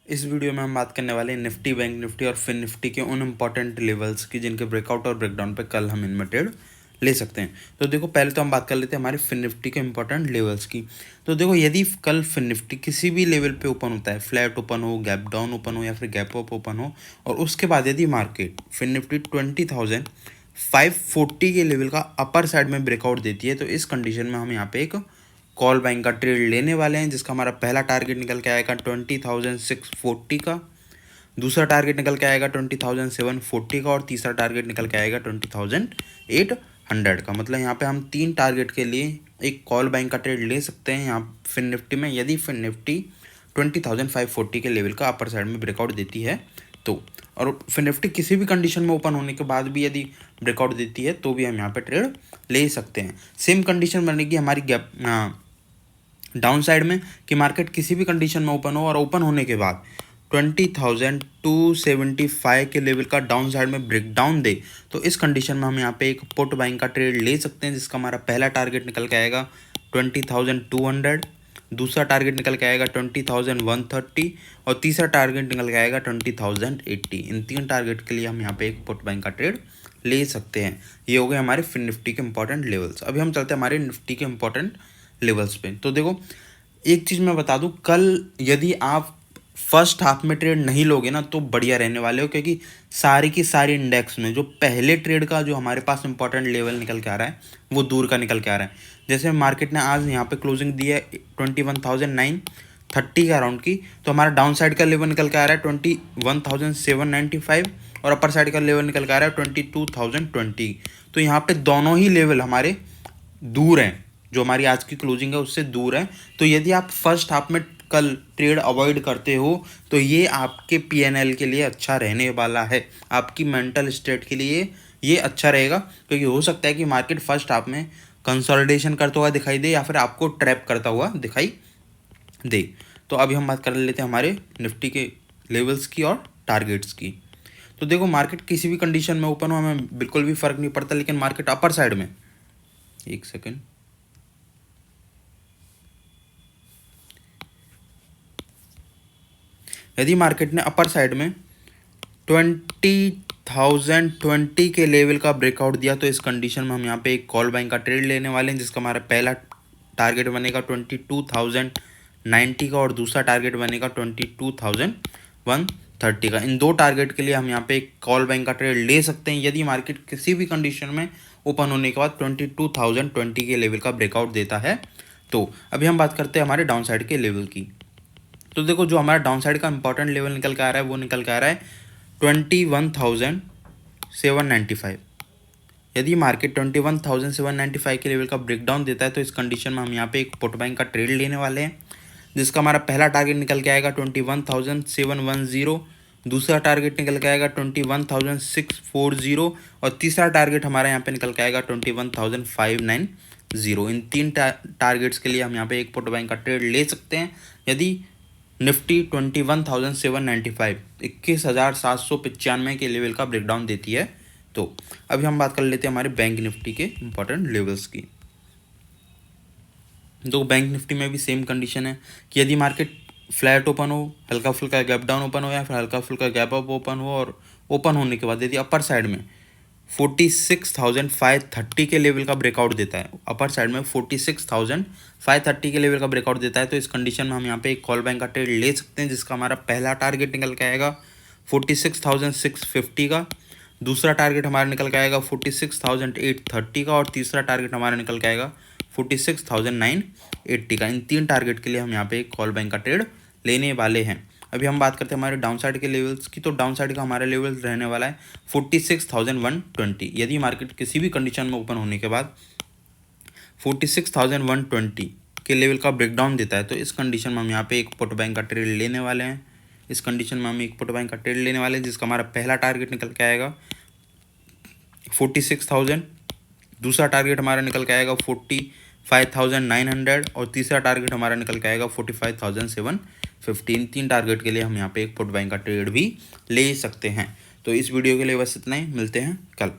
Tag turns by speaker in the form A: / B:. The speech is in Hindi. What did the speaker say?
A: इस वीडियो में हम बात करने वाले हैं निफ्टी, बैंक निफ्टी और फिन निफ्टी के उन इंपॉर्टेंट लेवल्स की जिनके ब्रेकआउट और ब्रेकडाउन पे कल हम इनमें ट्रेड ले सकते हैं। तो देखो, पहले तो हम बात कर लेते हैं हमारे फिन निफ्टी के इंपॉर्टेंट लेवल्स की। तो देखो, यदि कल फिन निफ्टी किसी भी लेवल पे ओपन होता है, फ्लैट ओपन हो, गैप डाउन ओपन हो या फिर गैप अप ओपन हो, और उसके बाद यदि मार्केट फिन निफ्टी 20,540 के लेवल का अपर साइड में ब्रेकआउट देती है, तो इस कंडीशन में हम यहाँ पे एक कॉल बाइंग का ट्रेड लेने वाले हैं, जिसका हमारा पहला टारगेट निकल के आएगा 20,640 का, दूसरा टारगेट निकल के आएगा 20,740 का और तीसरा टारगेट निकल के आएगा 20,800 का। मतलब यहाँ पे हम 3 टारगेट के लिए एक कॉल बाइंग का ट्रेड ले सकते हैं यहाँ फिन निफ्टी में, यदि फिन निफ्टी 20,540 के लेवल का अपर साइड में ब्रेकआउट देती है तो। और फिन निफ्टी किसी भी कंडीशन में ओपन होने के बाद भी यदि ब्रेकआउट देती है तो भी हम यहाँ पे ट्रेड ले सकते हैं। सेम कंडीशन बनेगी हमारी गैप डाउन साइड में कि मार्केट किसी भी कंडीशन में ओपन हो और ओपन होने के बाद 20,275 के लेवल का डाउन साइड में ब्रेक डाउन दे, तो इस कंडीशन में हम यहाँ पे एक पुट बाइंग का ट्रेड ले सकते हैं, जिसका हमारा पहला टारगेट निकल के आएगा 20,200, दूसरा टारगेट निकल के आएगा 20,130 और तीसरा टारगेट निकल के आएगा 20,080। इन 3 टारगेट के लिए हम यहाँ पे एक पुट बाइंग का ट्रेड ले सकते हैं। ये हो गए हमारे फिन निफ्टी के इंपॉर्टेंट लेवल्स। अभी हम चलते हैं हमारे निफ्टी के इंपॉर्टेंट लेवल्स पे। तो देखो, एक चीज़ मैं बता दूं, कल यदि आप फर्स्ट हाफ में ट्रेड नहीं लोगे ना तो बढ़िया रहने वाले हो, क्योंकि सारी की सारी इंडेक्स में जो पहले ट्रेड का जो हमारे पास इंपॉर्टेंट लेवल निकल के आ रहा है वो दूर का निकल के आ रहा है। जैसे मार्केट ने आज यहाँ पे क्लोजिंग दी है 21,930 का अराउंड की, तो हमारा डाउन साइड का लेवल निकल के आ रहा है 21,795 और अपर साइड का लेवल निकल के आ रहा है 22,020। तो यहाँ पे दोनों ही लेवल हमारे दूर हैं, जो हमारी आज की क्लोजिंग है उससे दूर है। तो यदि आप फर्स्ट हाफ में कल ट्रेड अवॉइड करते हो तो ये आपके पीएनएल के लिए अच्छा रहने वाला है, आपकी मेंटल स्टेट के लिए ये अच्छा रहेगा, क्योंकि हो सकता है कि मार्केट फर्स्ट हाफ में कंसोलिडेशन करता हुआ दिखाई दे या फिर आपको ट्रैप करता हुआ दिखाई दे। तो अभी हम बात कर लेते हैं हमारे निफ्टी के लेवल्स की और टारगेट्स की। तो देखो, मार्केट किसी भी कंडीशन में ओपन हो हमें बिल्कुल भी फर्क नहीं पड़ता, लेकिन मार्केट अपर साइड में, एक सेकेंड, यदि मार्केट ने अपर साइड में 20,020 के लेवल का ब्रेकआउट दिया तो इस कंडीशन में हम यहाँ पे एक कॉल बाइंग का ट्रेड लेने वाले हैं, जिसका हमारा पहला टारगेट बनेगा 22,090 का और दूसरा टारगेट बनेगा 22,130 का। इन 2 टारगेट के लिए हम यहाँ पे एक कॉल बाइंग का ट्रेड ले सकते हैं, यदि मार्केट किसी भी कंडीशन में ओपन होने के बाद 22,020 के लेवल का ब्रेकआउट देता है तो। अभी हम बात करते हैं हमारे डाउन साइड के लेवल की। तो देखो, जो हमारा डाउन साइड का इंपॉर्टेंट लेवल निकल के आ रहा है वो निकल के आ रहा है 21,795। यदि मार्केट 21,795 के लेवल का ब्रेकडाउन देता है तो इस कंडीशन में हम यहाँ पे एक पुट बाइंग का ट्रेड लेने वाले हैं, जिसका हमारा पहला टारगेट निकल के आएगा 21,710, दूसरा टारगेट निकल के आएगा 21,640 और तीसरा टारगेट हमारा यहाँ पे निकल के आएगा 21,590। इन 3 टारगेट्स के लिए हम यहाँ पे एक पुट बाइंग का ट्रेड ले सकते हैं, यदि निफ्टी 21,795 21,795 के लेवल का ब्रेकडाउन देती है तो। अभी हम बात कर लेते हैं हमारे बैंक निफ्टी के इंपॉर्टेंट लेवल्स की। तो बैंक निफ्टी में भी सेम कंडीशन है कि यदि मार्केट फ्लैट ओपन हो, हल्का फुल्का गैप डाउन ओपन हो या फिर हल्का फुल्का गैप अप ओपन हो, और ओपन होने के बाद यदि अपर साइड में 46,530 के लेवल का ब्रेकआउट देता है, अपर साइड में 46,530 के लेवल का ब्रेकआउट देता है तो इस कंडीशन में हम यहाँ पे एक कॉल बैंक का ट्रेड ले सकते हैं, जिसका हमारा पहला टारगेट निकल के आएगा 46,650 का, दूसरा टारगेट हमारा निकल के आएगा 46,830 का और तीसरा टारगेट हमारा निकल के आएगा 46,980 का। इन 3 टारगेट के लिए हम यहाँ पे एक कॉल बैंक का ट्रेड लेने वाले हैं। अभी हम बात करते हैं हमारे डाउन साइड के लेवल्स की। तो डाउन साइड का हमारा लेवल रहने वाला है 46,120। यदि मार्केट किसी भी कंडीशन में ओपन होने के बाद 46,120 के लेवल का ब्रेकडाउन देता है तो इस कंडीशन में हम यहाँ पे एक पुट बाइंग का ट्रेड लेने वाले हैं। इस कंडीशन में हम एक पुट बाइंग का ट्रेड लेने वाले हैं, जिसका हमारा पहला टारगेट निकल के आएगा 46,000, दूसरा टारगेट हमारा निकल के आएगा 45,900 और तीसरा टारगेट हमारा निकल के आएगा 45,750। 3 टारगेट के लिए हम यहाँ पे एक पुट बाइंग का ट्रेड भी ले सकते हैं। तो इस वीडियो के लिए बस इतना ही, मिलते हैं कल।